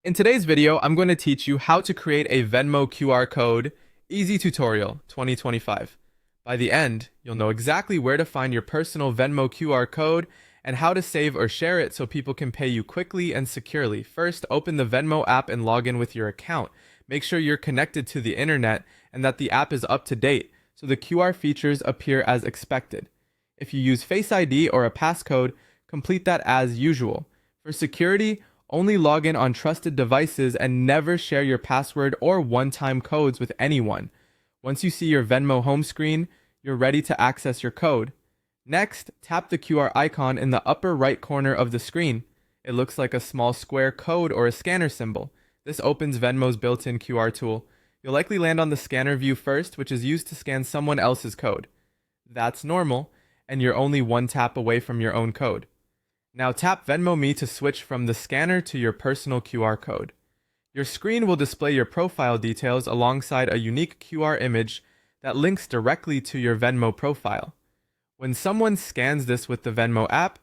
In today's video, I'm going to teach you how to create a Venmo QR code, easy tutorial 2025. By the end, you'll know exactly where to find your personal Venmo QR code and how to save or share it so people can pay you quickly and securely. First, open the Venmo app and log in with your account. Make sure you're connected to the internet and that the app is up to date so the QR features appear as expected. If you use Face ID or a passcode, complete that as usual. For security, only log in on trusted devices and never share your password or one-time codes with anyone. Once you see your Venmo home screen, you're ready to access your code. Next, tap the QR icon in the upper right corner of the screen. It looks like a small square code or a scanner symbol. This opens Venmo's built-in QR tool. You'll likely land on the scanner view first, which is used to scan someone else's code. That's normal, and you're only one tap away from your own code. Now tap Venmo Me to switch from the scanner to your personal QR code. Your screen will display your profile details alongside a unique QR image that links directly to your Venmo profile. When someone scans this with the Venmo app,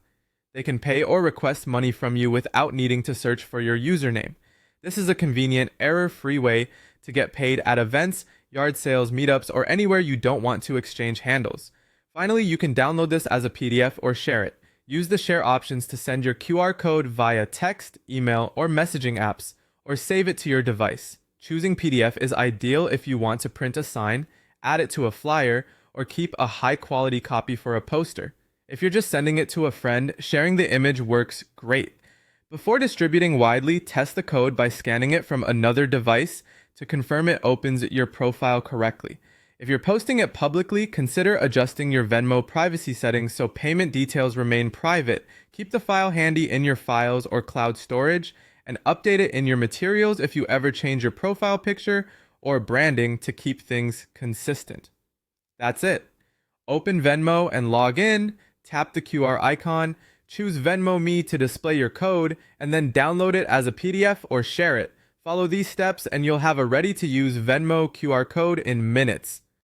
they can pay or request money from you without needing to search for your username. This is a convenient, error-free way to get paid at events, yard sales, meetups, or anywhere you don't want to exchange handles. Finally, you can download this as a PDF or share it. Use the share options to send your QR code via text, email, or messaging apps, or save it to your device. Choosing PDF is ideal if you want to print a sign, add it to a flyer, or keep a high-quality copy for a poster. If you're just sending it to a friend, sharing the image works great. Before distributing widely, test the code by scanning it from another device to confirm it opens your profile correctly. If you're posting it publicly, consider adjusting your Venmo privacy settings so payment details remain private. Keep the file handy in your files or cloud storage, and update it in your materials if you ever change your profile picture or branding to keep things consistent. That's it. Open Venmo and log in, tap the QR icon, choose Venmo Me to display your code, and then download it as a PDF or share it. Follow these steps and you'll have a ready-to-use Venmo QR code in minutes.